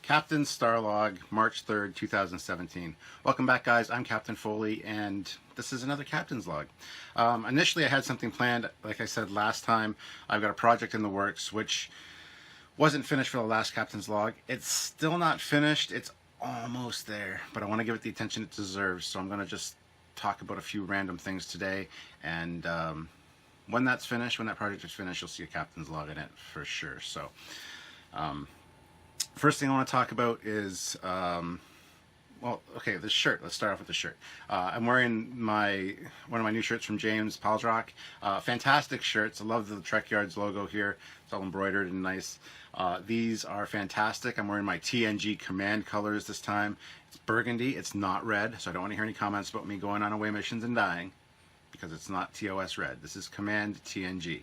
Captain StarLog, March 3rd, 2017. Welcome back, guys. I'm Captain Foley, and this is another Captain's Log. Initially, I had something planned. Like I said last time, I've got a project in the works, which wasn't finished for the last Captain's Log. It's still not finished. It's almost there, but I want to give it the attention it deserves, so I'm going to just talk about a few random things today, and when that's finished, when that project is finished, you'll see a Captain's Log in it for sure. So, first thing I want to talk about is, well, okay, this shirt. Let's start off with the shirt. I'm wearing one of my new shirts from James Palsrock. Fantastic shirts. I love the Trekyards logo here. It's all embroidered and nice. These are fantastic. I'm wearing my TNG command colors this time. It's burgundy. It's not red, so I don't want to hear any comments about me going on away missions and dying, because it's not TOS red. This is Command TNG.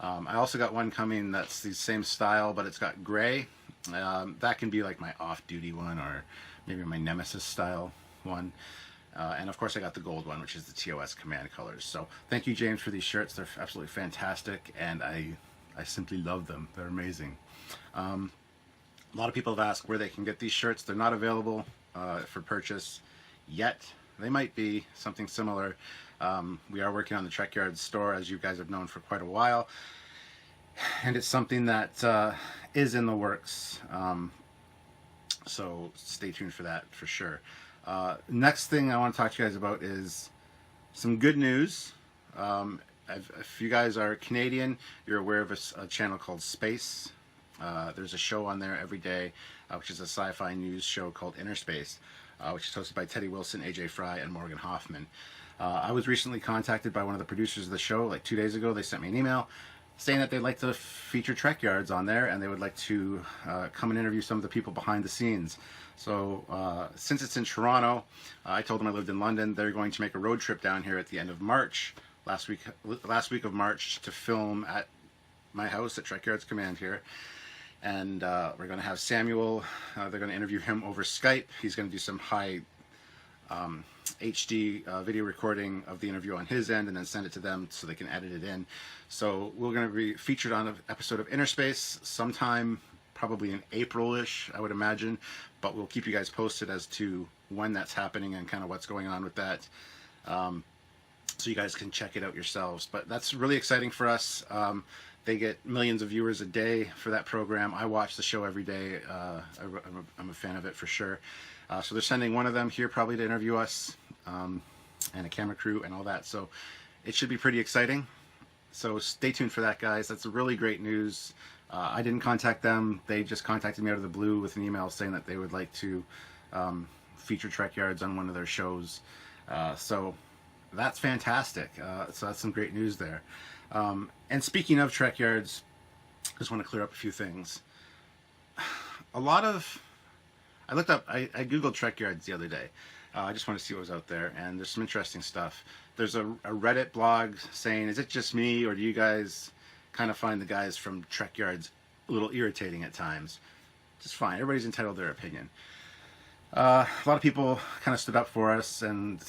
I also got one coming that's the same style, but it's got gray. That can be like my off-duty one, or maybe my Nemesis style one. And of course I got the gold one, which is the TOS command colors. So thank you, James, for these shirts. They're absolutely fantastic, and I simply love them. They're amazing. A lot of people have asked where they can get these shirts. They're not available for purchase yet. They might be something similar. We are working on the Trekyards store, as you guys have known for quite a while, and it's something that is in the works, so stay tuned for that for sure. Next thing I want to talk to you guys about is some good news. If you guys are Canadian, you're aware of a channel called Space. There's a show on there every day, which is a sci-fi news show called Inner Space, which is hosted by Teddy Wilson, AJ Fry, and Morgan Hoffman. I was recently contacted by one of the producers of the show, like 2 days ago. They sent me an email saying that they'd like to feature Trekyards on there, and they would like to come and interview some of the people behind the scenes. So since it's in Toronto, I told them I lived in London. They're going to make a road trip down here at the end of March, last week of March, to film at my house at Trekyards Command here. And we're going to have Samuel. They're going to interview him over Skype. He's going to do some high HD video recording of the interview on his end, and then send it to them so they can edit it in. So we're going to be featured on an episode of Inner Space sometime, probably in April-ish, I would imagine. But we'll keep you guys posted as to when that's happening and kind of what's going on with that, so you guys can check it out yourselves. But that's really exciting for us. They get millions of viewers a day for that program. I watch the show every day. I'm a fan of it for sure. So they're sending one of them here probably to interview us, and a camera crew and all that. So it should be pretty exciting. So stay tuned for that, guys. That's really great news. I didn't contact them. They just contacted me out of the blue with an email saying that they would like to feature Trekyards on one of their shows. So that's fantastic. So that's some great news there. And speaking of Trekyards, I just want to clear up a few things. I googled Trekyards the other day. I just want to see what was out there, and there's some interesting stuff. There's a Reddit blog saying, is it just me, or do you guys kind of find the guys from Trekyards a little irritating at times? Just fine. Everybody's entitled to their opinion. A lot of people kind of stood up for us, and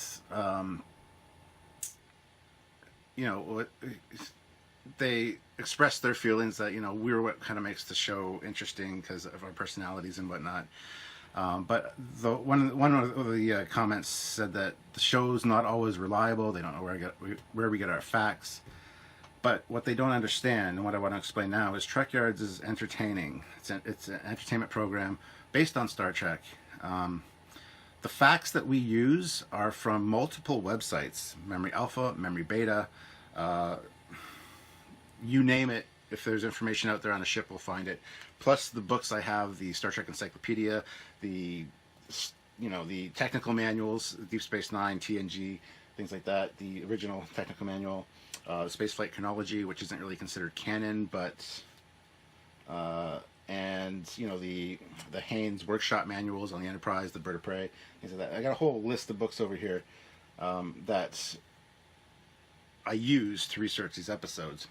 you know, they expressed their feelings that, you know, we're what kind of makes the show interesting because of our personalities and whatnot. But one of the comments said that the show's not always reliable. They don't know where we get our facts. But what they don't understand, and what I want to explain now, is Trekyards is entertaining. It's an entertainment program based on Star Trek. The facts that we use are from multiple websites: Memory Alpha, Memory Beta, you name it. If there's information out there on a ship, we'll find it. Plus the books I have, the Star Trek Encyclopedia, the technical manuals, Deep Space Nine, TNG, things like that, the original technical manual, Spaceflight Chronology, which isn't really considered canon, but and you know, the Haynes workshop manuals on the Enterprise, the Bird of Prey, things like that. I got a whole list of books over here that I use to research these episodes.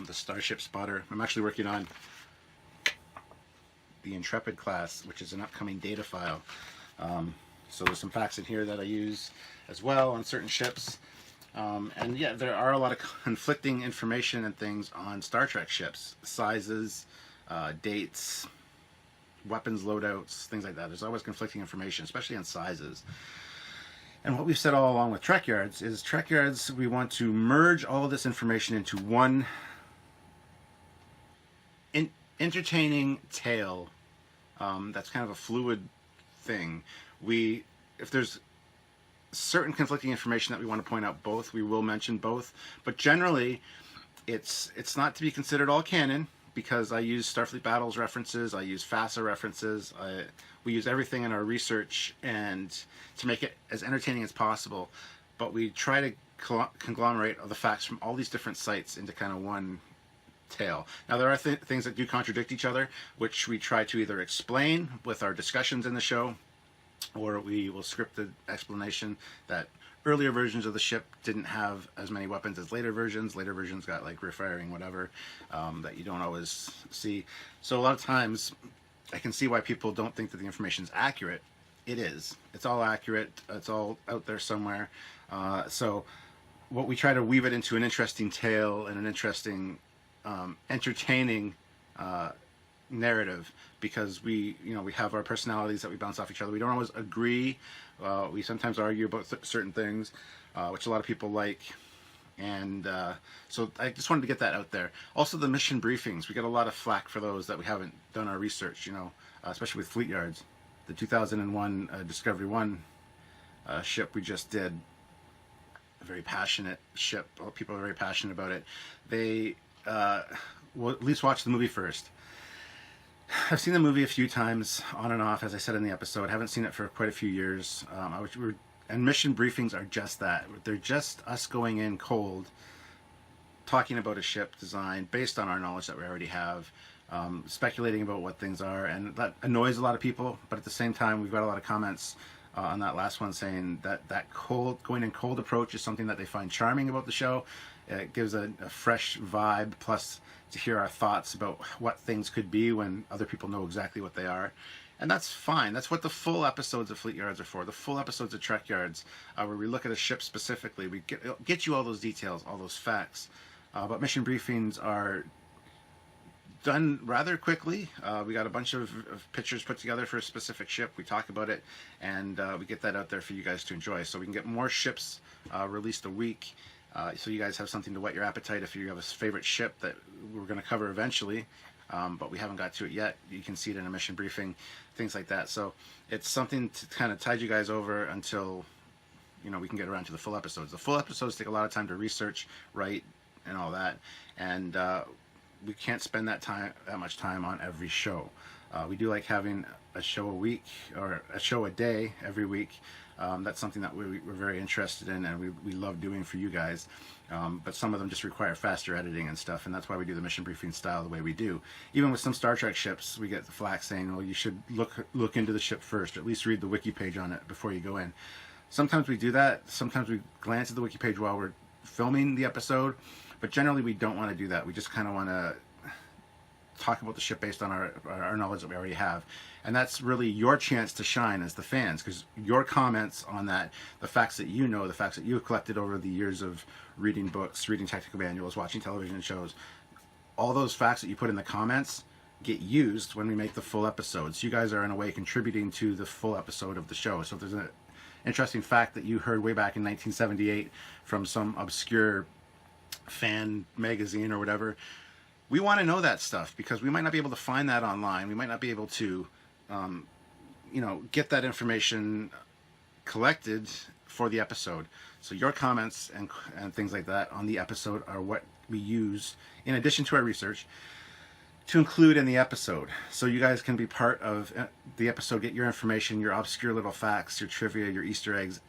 The Starship Spotter. I'm actually working on the Intrepid class, which is an upcoming data file. So there's some facts in here that I use as well on certain ships. And yeah, there are a lot of conflicting information and things on Star Trek ships. Sizes, dates, weapons loadouts, things like that. There's always conflicting information, especially on sizes. And what we've said all along with Trekyards is Trekyards, we want to merge all of this information into one entertaining tale that's kind of a fluid thing. If there's certain conflicting information that we want to point out both, we will mention both. But generally, it's not to be considered all canon, because I use Starfleet Battles references, I use FASA references, we use everything in our research and to make it as entertaining as possible. But we try to conglomerate all the facts from all these different sites into kind of one tale. Now there are things that do contradict each other, which we try to either explain with our discussions in the show, or we will script the explanation that earlier versions of the ship didn't have as many weapons as later versions. Later versions got like refiring whatever that you don't always see. So a lot of times I can see why people don't think that the information is accurate. It is. It's all accurate. It's all out there somewhere. So what we try to weave it into an interesting tale and an interesting entertaining narrative, because we have our personalities that we bounce off each other. We don't always agree. We sometimes argue about certain things, which a lot of people like. And so I just wanted to get that out there. Also, the mission briefings, we get a lot of flack for those that we haven't done our research, especially with Trekyards. The 2001 Discovery 1 ship we just did, a very passionate ship. People are very passionate about it. They will at least watch the movie first. I've seen the movie a few times, on and off, as I said in the episode. I haven't seen it for quite a few years. And mission briefings are just that. They're just us going in cold, talking about a ship design based on our knowledge that we already have, speculating about what things are, and that annoys a lot of people. But at the same time, we've got a lot of comments on that last one saying that going in cold approach is something that they find charming about the show. It gives a fresh vibe, plus to hear our thoughts about what things could be when other people know exactly what they are. And that's fine. That's what the full episodes of Fleet Yards are for. The full episodes of Trekyards, where we look at a ship specifically. We get you all those details, all those facts. But mission briefings are done rather quickly. We got a bunch of pictures put together for a specific ship. We talk about it, and we get that out there for you guys to enjoy. So we can get more ships released a week. So you guys have something to whet your appetite if you have a favorite ship that we're going to cover eventually, but we haven't got to it yet. You can see it in a mission briefing, things like that. So it's something to kind of tide you guys over until we can get around to the full episodes. The full episodes take a lot of time to research, write, and all that, and we can't spend that much time on every show. We do like having a show a week or a show a day every week. That's something that we're very interested in, and we love doing for you guys. But some of them just require faster editing and stuff, and that's why we do the mission briefing style the way we do. Even with some Star Trek ships, we get the flack saying, well, you should look into the ship first, or at least read the wiki page on it before you go in. Sometimes we do that. Sometimes we glance at the wiki page while we're filming the episode, but generally we don't want to do that. We just kind of want to talk about the ship based on our knowledge that we already have. And that's really your chance to shine as the fans, because your comments on that, the facts that you know, the facts that you've collected over the years of reading books, reading technical manuals, watching television shows, all those facts that you put in the comments get used when we make the full episodes. You guys are in a way contributing to the full episode of the show. So if there's an interesting fact that you heard way back in 1978 from some obscure fan magazine or whatever, we want to know that stuff, because we might not be able to find that online. We might not be able to get that information collected for the episode. So your comments and things like that on the episode are what we use, in addition to our research, to include in the episode. So you guys can be part of the episode, get your information, your obscure little facts, your trivia, your Easter eggs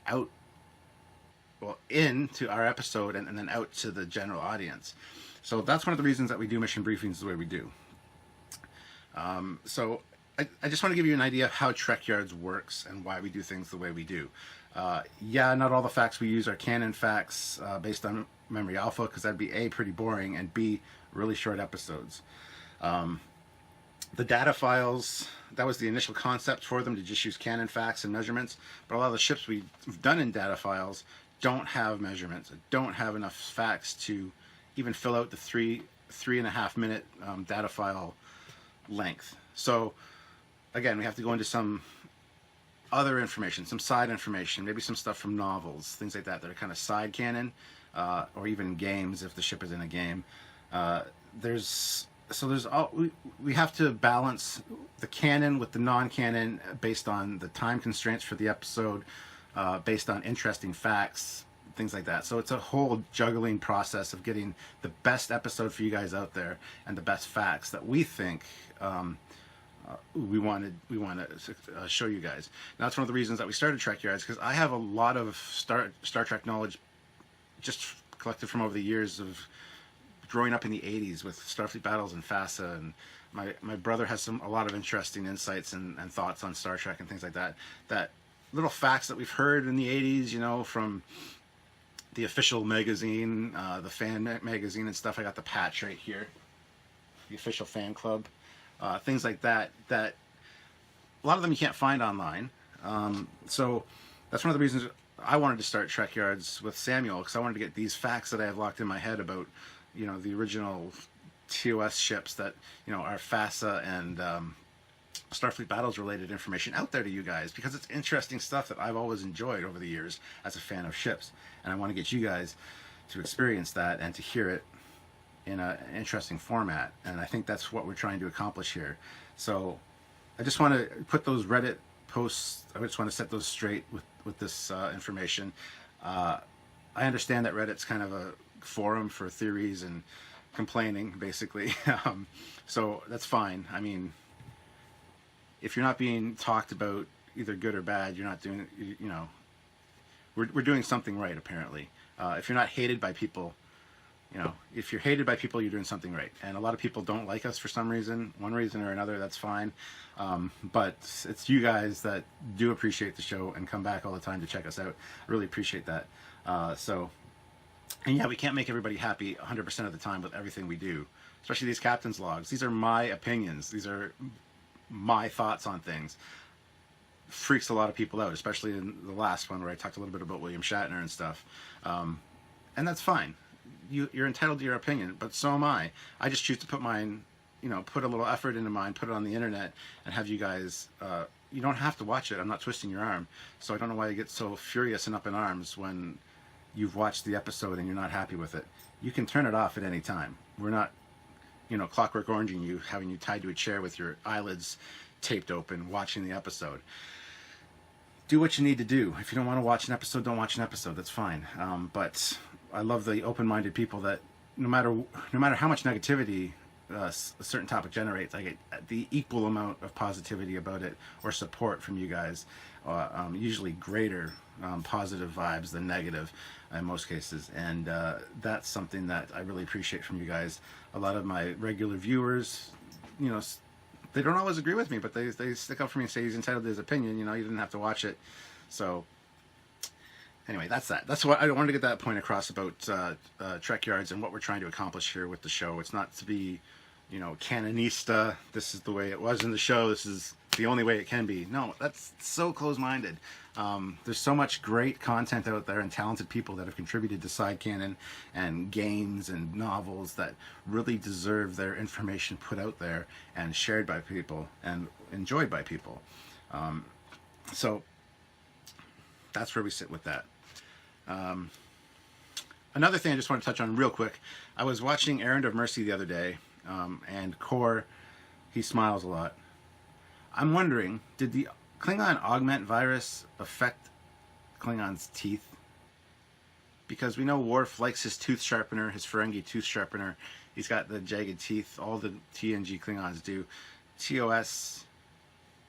into our episode and then out to the general audience. So that's one of the reasons that we do mission briefings the way we do. So I just want to give you an idea of how Trekyards works and why we do things the way we do. Not all the facts we use are canon facts based on Memory Alpha, because that'd be A, pretty boring, and B, really short episodes. The data files, that was the initial concept for them, to just use canon facts and measurements, but a lot of the ships we've done in data files don't have measurements, don't have enough facts to even fill out the 3.5 minute data file length. So again, we have to go into some other information, some side information, maybe some stuff from novels, things like that that are kind of side canon, or even games if the ship is in a game. There's all we have to balance the canon with the non-canon based on the time constraints for the episode, based on interesting facts, things like that. So it's a whole juggling process of getting the best episode for you guys out there and the best facts that we think we want to show you guys. Now, that's one of the reasons that we started Trekyards, because I have a lot of Star Trek knowledge just collected from over the years of growing up in the 80s with Starfleet battles and FASA, and my brother has a lot of interesting insights and thoughts on Star Trek and things like that. That little facts that we've heard in the 80s, you know, from the official magazine, the fan magazine and stuff. I got the patch right here, the official fan club, things like that. That a lot of them you can't find online. So that's one of the reasons I wanted to start Trekyards with Samuel, because I wanted to get these facts that I have locked in my head about, you know, the original TOS ships that, you know, are FASA and Starfleet battles related information out there to you guys, because it's interesting stuff that I've always enjoyed over the years as a fan of ships, and I want to get you guys to experience that and to hear it in an interesting format, and I think that's what we're trying to accomplish here. So I just want to put those Reddit posts, I just want to set those straight with this information. I understand that Reddit's kind of a forum for theories and complaining, basically. So that's fine. I mean, if you're not being talked about, either good or bad, you're not doing, you know, we're doing something right, apparently. If you're not hated by people, you know, if you're hated by people, you're doing something right. And a lot of people don't like us for some reason, one reason or another, that's fine. But it's you guys that do appreciate the show and come back all the time to check us out. I really appreciate that. And yeah, we can't make everybody happy 100% of the time with everything we do, especially these captain's logs. These are my opinions. These are my thoughts on things. Freaks a lot of people out, especially in the last one where I talked a little bit about William Shatner and stuff. And that's fine. You're entitled to your opinion, but so am I. I just choose to put mine, you know, put a little effort into mine, put it on the internet, and have you guys, you don't have to watch it. I'm not twisting your arm. So I don't know why you get so furious and up in arms when you've watched the episode and you're not happy with it. You can turn it off at any time. We're not, you know, Clockwork Oranging you, having you tied to a chair with your eyelids taped open, watching the episode. Do what you need to do. If you don't want to watch an episode, don't watch an episode. That's fine. But I love the open-minded people that no matter how much negativity a certain topic generates, I get the equal amount of positivity about it or support from you guys. Usually greater positive vibes than negative in most cases, and that's something that I really appreciate from you guys. A lot of my regular viewers, you know, they don't always agree with me, but they stick up for me and say he's entitled to his opinion. You know, you didn't have to watch it. So anyway, that's that. That's what I wanted to get that point across about Trekyards and what we're trying to accomplish here with the show. It's not to be, you know, canonista. This is the way it was in the show. This is the only way it can be. No, that's so close-minded. There's so much great content out there and talented people that have contributed to side canon and games and novels that really deserve their information put out there and shared by people and enjoyed by people. So that's where we sit with that. Another thing I just want to touch on real quick. I was watching Errand of Mercy the other day, and Kor, he smiles a lot. I'm wondering, did the Klingon augment virus affect Klingon's teeth? Because we know Worf likes his tooth sharpener, his Ferengi tooth sharpener. He's got the jagged teeth. All the TNG Klingons do. TOS,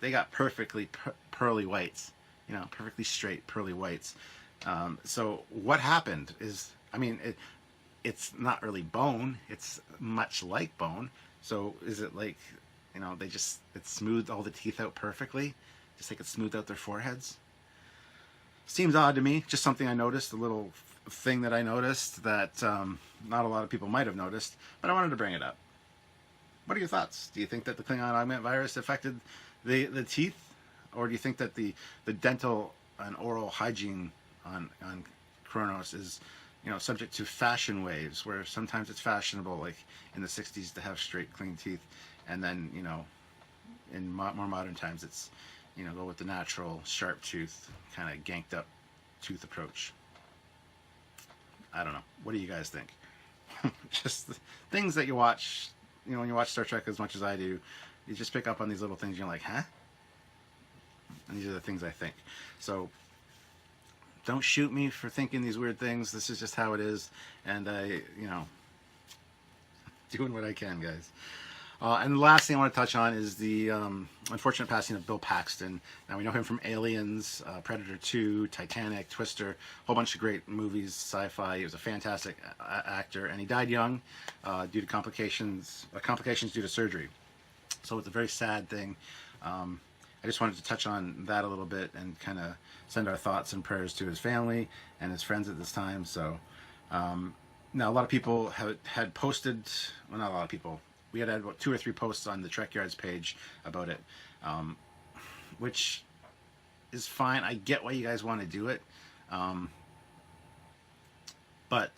they got perfectly pearly whites. You know, perfectly straight pearly whites. So what happened is, I mean, it's not really bone. It's much like bone. So is it like, you know, it smoothed all the teeth out perfectly, just like it smoothed out their foreheads? Seems odd to me. Just something I noticed, a little thing that I noticed that not a lot of people might have noticed, but I wanted to bring it up. What are your thoughts? Do you think that the Klingon augment virus affected the teeth, or do you think that the dental and oral hygiene on Kronos is, you know, subject to fashion waves, where sometimes it's fashionable, like in the 60s, to have straight, clean teeth, and then, you know, in more modern times, it's, you know, go with the natural, sharp tooth, kind of ganked up tooth approach. I don't know. What do you guys think? Just the things that you watch, you know, when you watch Star Trek as much as I do, you just pick up on these little things. You're like, huh? And these are the things I think. So don't shoot me for thinking these weird things. This is just how it is. And I, you know, doing what I can, guys. And the last thing I want to touch on is the unfortunate passing of Bill Paxton. Now, we know him from Aliens, Predator 2, Titanic, Twister, a whole bunch of great movies, sci-fi. He was a fantastic actor, and he died young due to complications due to surgery. So it's a very sad thing. I just wanted to touch on that a little bit and kind of send our thoughts and prayers to his family and his friends at this time. So now a lot of people had posted, well, not a lot of people, we had about 2 or 3 posts on the Trekyards page about it, which is fine. I get why you guys want to do it, but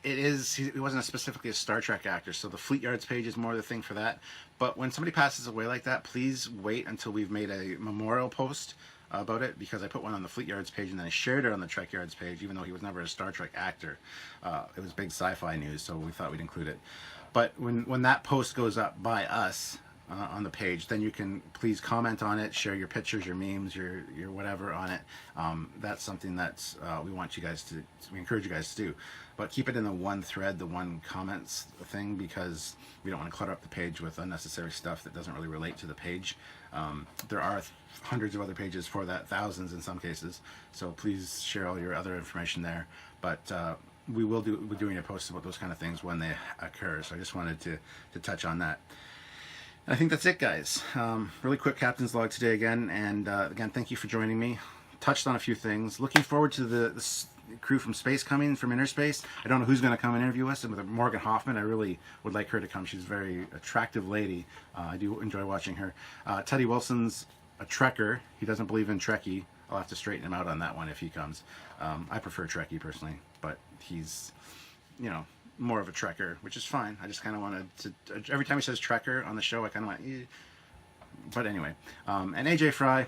he wasn't specifically a Star Trek actor, so the Fleetyards page is more the thing for that. But when somebody passes away like that, please wait until we've made a memorial post about it, because I put one on the Fleetyards page and then I shared it on the Trekyards page, even though he was never a Star Trek actor. It was big sci-fi news, so we thought we'd include it. But when that post goes up by us on the page, then you can please comment on it, share your pictures, your memes, your whatever on it. That's something that we encourage you guys to do. But keep it in the one thread, the one comments thing, because we don't want to clutter up the page with unnecessary stuff that doesn't really relate to the page. There are hundreds of other pages for that, thousands in some cases. So please share all your other information there. But we're doing a post about those kind of things when they occur. So I just wanted to touch on that. And I think that's it, guys. Really quick captain's log today again. And again, thank you for joining me. Touched on a few things. Looking forward to the crew from space coming from inner space. I don't know who's going to come and interview us. And with Morgan Hoffman, I really would like her to come. She's a very attractive lady. I do enjoy watching her. Teddy Wilson's a Trekker. He doesn't believe in Trekkie. I'll have to straighten him out on that one if he comes. I prefer Trekkie personally, but he's, you know, more of a Trekker, which is fine. I just kind of wanted to, every time he says Trekker on the show, I kind of went, eh. But anyway. And AJ Fry,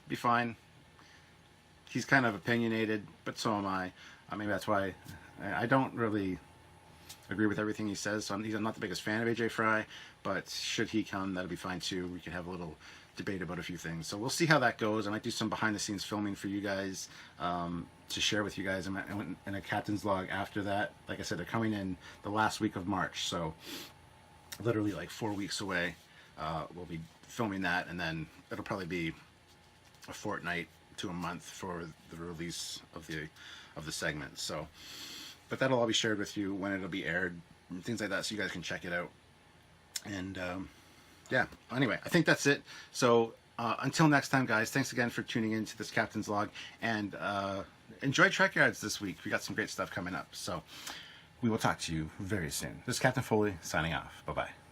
be fine. He's kind of opinionated, but so am I. Maybe that's why I don't really agree with everything he says. So I'm not the biggest fan of AJ Fry, but should he come, that'll be fine too. We could have a little debate about a few things. So we'll see how that goes. I might do some behind-the-scenes filming for you guys to share with you guys in a captain's log after that. Like I said, they're coming in the last week of March, so literally like 4 weeks away. We'll be filming that, and then it'll probably be a fortnight to a month for the release of the segment. So, but that'll all be shared with you when it'll be aired and things like that, so you guys can check it out. And yeah, anyway, I think that's it. So until next time, guys, thanks again for tuning in to this captain's log, and enjoy Trekyards this week. We got some great stuff coming up, so we will talk to you very soon. This is Captain Foley signing off. Bye bye.